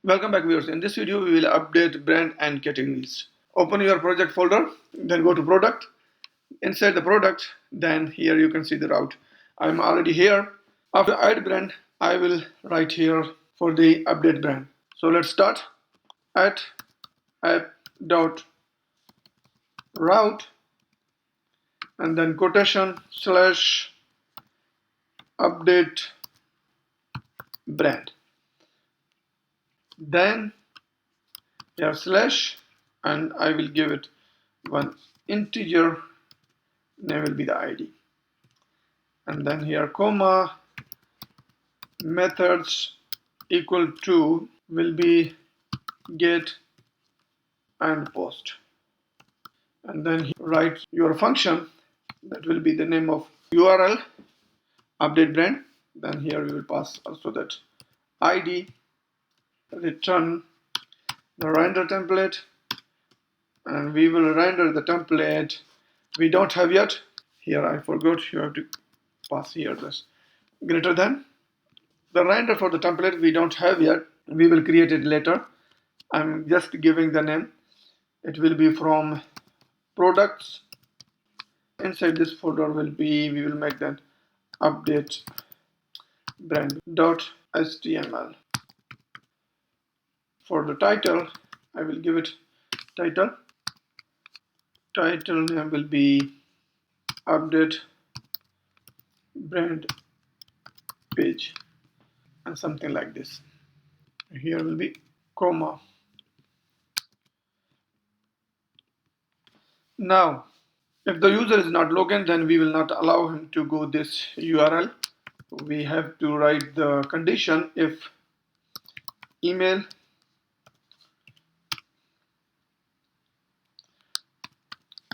Welcome back, viewers. In this video, we will update brand and categories. Open your project folder, then go to product. Inside the product, then here you can see the route. I'm already here. After add brand, I will write here for the update brand. So let's start at app.route and then quotation slash update brand. Then here slash, and I will give it one integer, name will be the ID, and then here comma methods equal to will be get and post, and then write your function that will be the name of URL update brand. Then here we will pass also that ID, return the render template, and we will render the template we don't have yet. Here I forgot, you have to pass here this greater than. The render for the template we don't have yet, we will create it later. I'm just giving the name. It will be from products. Inside this folder will be, we will make that update brand.html. For the title, I will give it title. Title name will be update brand page and something like this. Here will be comma. Now, if the user is not logged in, then we will not allow him to go this URL. We have to write the condition if email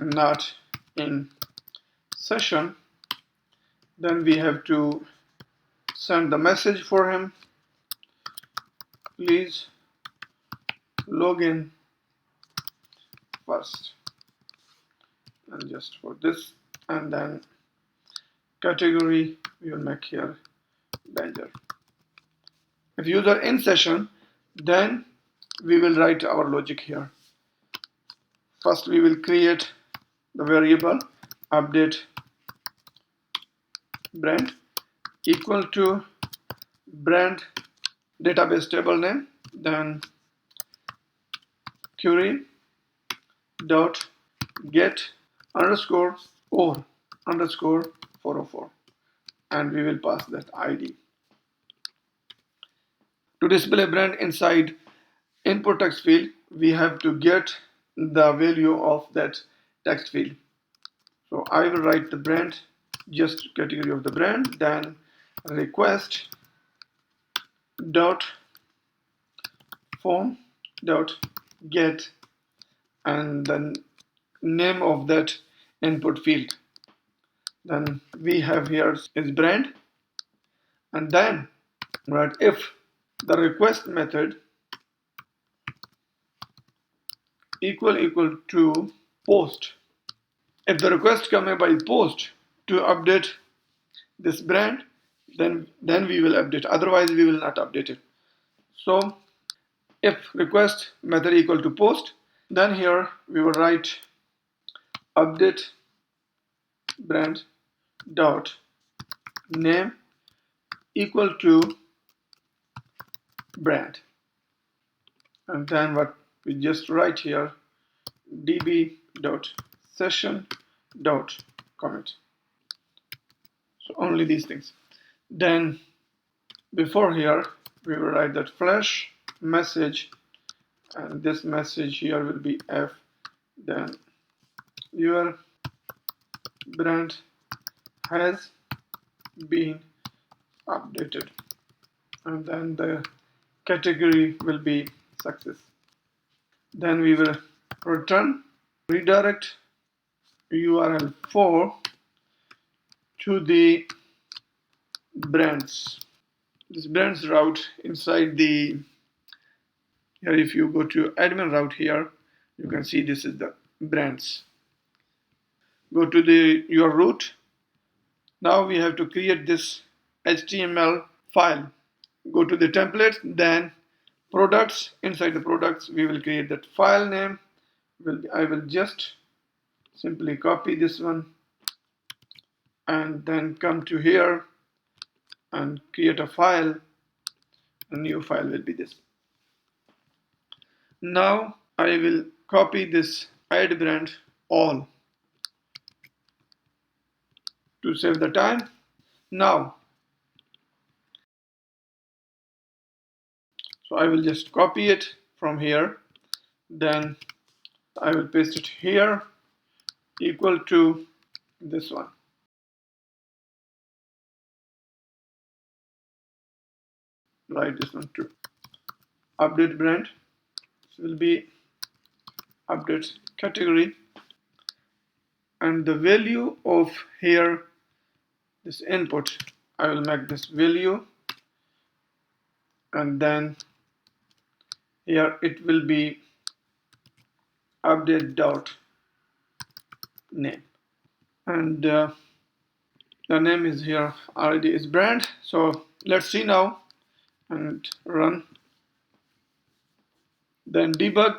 not in session, then we have to send the message for him, please log in first, and just for this, and then category we will make here danger. If user in session, then we will write our logic here. First we will create the variable update brand equal to brand database table name, then query dot get underscore or underscore 404, and we will pass that ID. To display brand inside input text field, we have to get the value of that text field. So I will write the brand, just category of the brand, then request dot form dot get, and then name of that input field. Then we have here is brand, and then write if the request method equal to post. If the request coming by post to update this brand, then we will update, otherwise we will not update it. So if request method equal to post, then here we will write update brand dot name equal to brand, and then what we just write here db dot session dot commit. So only these things. Then before here we will write that flash message, and this message here will be f, then your brand has been updated, and then the category will be success. Then we will return redirect URL 4 to the brands. This brands route inside the, here if you go to admin route here, you can see this is the brands. Go to your root. Now we have to create this HTML file. Go to the template, then products. Inside the products, we will create that file name. I will just simply copy this one and then come to here and create a file. A new file will be this. Now I will copy this add brand all to save the time. Now, so I will just copy it from here. Then I will paste it here equal to this one. Write this one too. Update brand. This will be update category. And the value of here, this input, I will make this value. And then here it will be update dot name. And the name is here already is brand. So let's see now and run. Then debug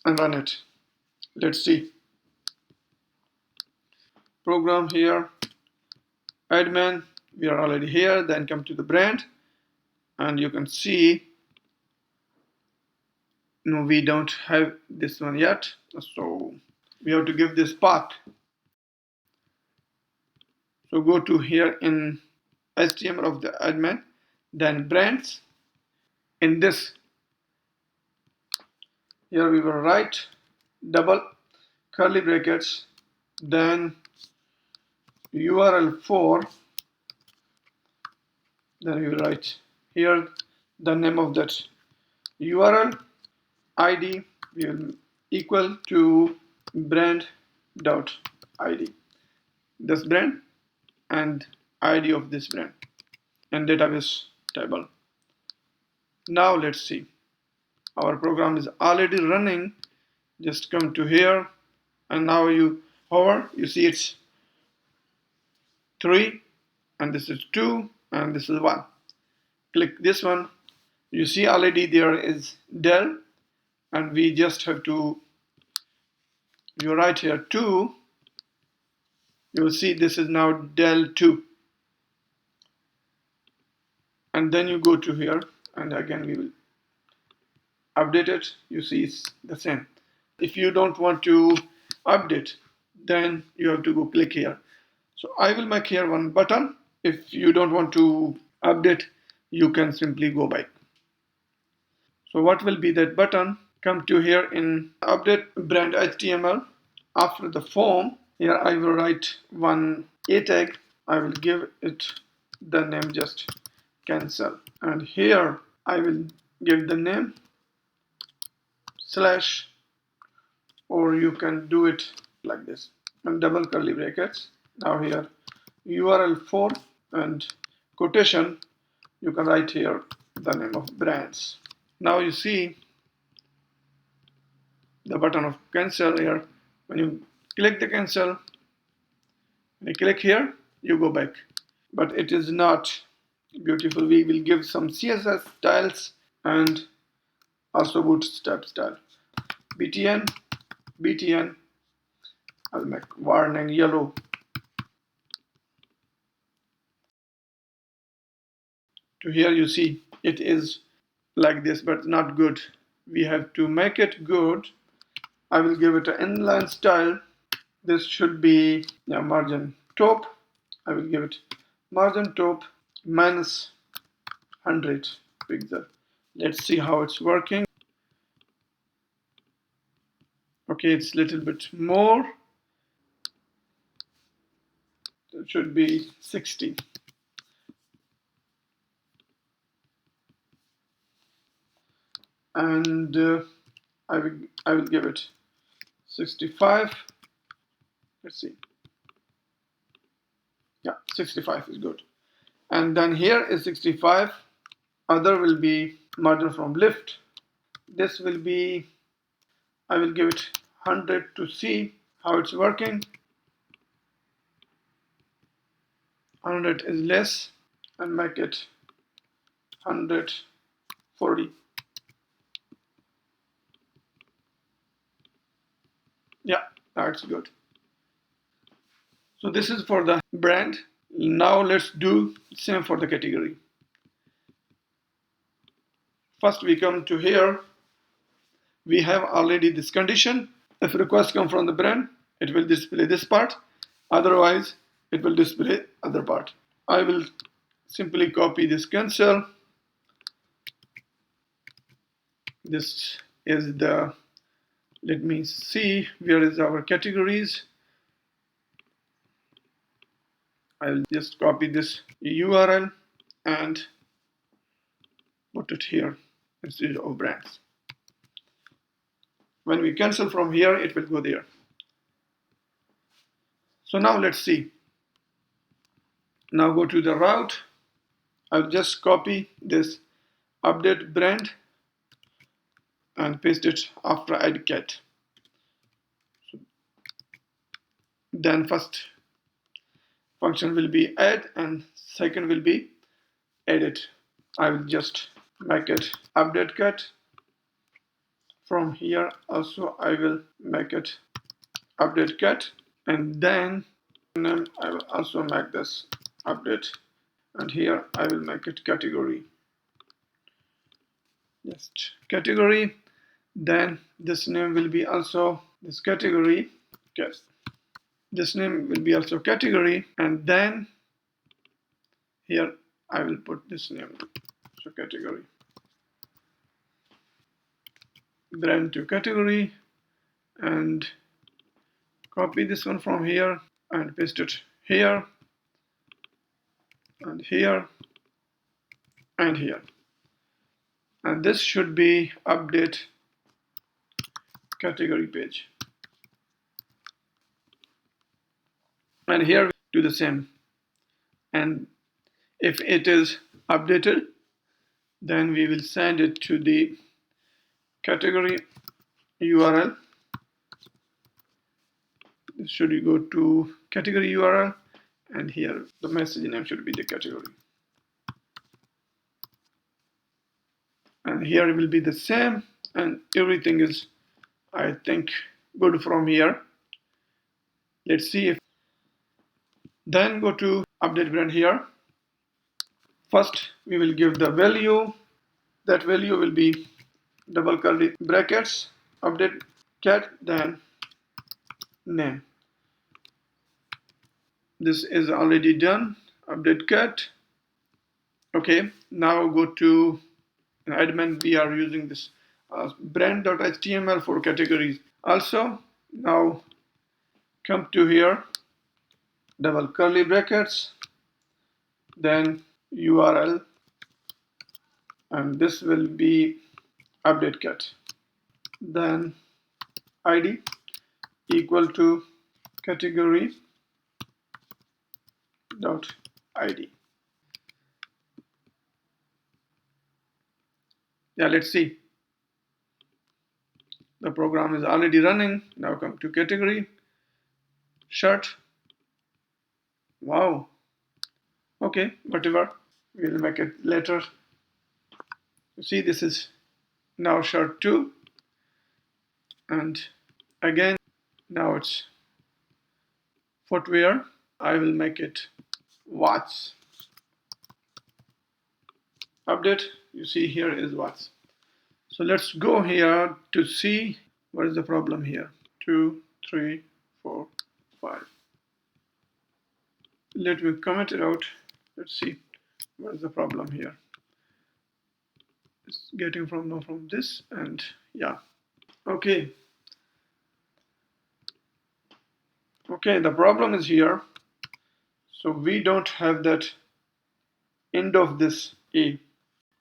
and run it. Let's see. Program here, admin, we are already here. Then come to the brand and you can see, no, we don't have this one yet. So we have to give this path. So go to here in HTML of the admin, then brands. In this, here we will write double curly brackets, then URL for, then we will write here the name of that URL, ID we will equal to brand dot ID, this brand and ID of this brand and database table. Now let's see, our program is already running. Just come to here and now you hover, you see it's 3 and this is 2 and this is 1. Click this one, you see already there is del and we just have to, you write here 2, you will see this is now del 2 and then you go to here and again we will update it. You see it's the same. If you don't want to update, then you have to go click here. So I will make here one button. If you don't want to update, you can simply go back. So what will be that button? Come to here in update brand HTML. After the form, here I will write one a tag. I will give it the name just cancel. And here I will give the name slash, or you can do it like this and double curly brackets. Now here URL for and quotation, you can write here the name of brands. Now you see the button of cancel here. When you click the cancel, when you click here, you go back. But it is not beautiful. We will give some CSS styles and also bootstrap style. BTN, I'll make warning yellow. To here you see it is like this, but not good. We have to make it good. I will give it an inline style. This should be margin top. I will give it margin top minus 100 pixel. Let's see how it's working. Okay, it's a little bit more. It should be 60. And I will give it 65. Let's see. Yeah, 65 is good. And then here is 65. Other will be margin from left. This will be, I will give it 100 to see how it's working. 100 is less and make it 100 40. Yeah, that's good. So this is for the brand. Now let's do same for the category. First we come to here. We have already this condition. If request come from the brand, it will display this part. Otherwise, it will display other part. I will simply copy this cancel. This is the, let me see, where is our categories. I will just copy this URL and put it here instead of brands. When we cancel from here, it will go there. So now let's see. Now go to the route. I'll just copy this update brand and paste it after add cat. So then first function will be add and second will be edit. I will just make it update cat. From here also I will make it update cat, and then I will also make this update, and here I will make it category. Just category. Then this name will be also this category. Okay. This name will be also category, and then here I will put this name. So category. Brand to category, and copy this one from here and paste it here and here and here. And this should be update category page. And here we do the same. And if it is updated, then we will send it to the category URL. Should you go to category URL, and here the message name should be the category. And here it will be the same, and everything is, I think, good from here. Let's see if. Then go to update brand here. First, we will give the value. That value will be double curly brackets, update cat, then name. This is already done. Update cat. Okay, now go to admin. We are using this brand.html for categories. Also, now come to here, double curly brackets, then URL, and this will be update cat. Then ID equal to category dot ID. Yeah, let's see. The program is already running. Now come to category, shirt. Wow. Okay, whatever. We'll make it later. You see, this is now shirt 2. And again, now it's footwear. I will make it watch. Update. You see here is watch. So let's go here to see what is the problem here. 2, 3, 4, 5. Let me comment it out. Let's see what is the problem here. It's getting from this, and yeah. Okay. Okay, the problem is here. So we don't have that end of this A.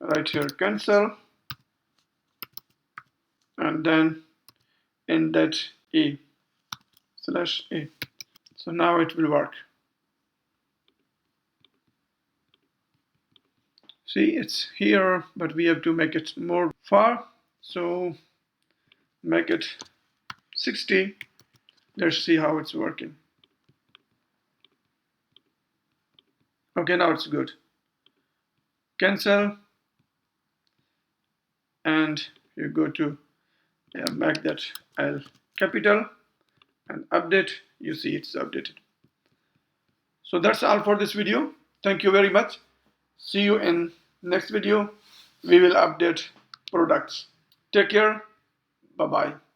Right here, cancel, and then in that A /A. So now it will work. See, it's here, but we have to make it more far. So make it 60. Let's see how it's working. Okay, now it's good. Cancel. and you go to make that L capital and update. You see it's updated. So that's all for this video. Thank you very much. See you in next video. We will update products. Take care. Bye bye.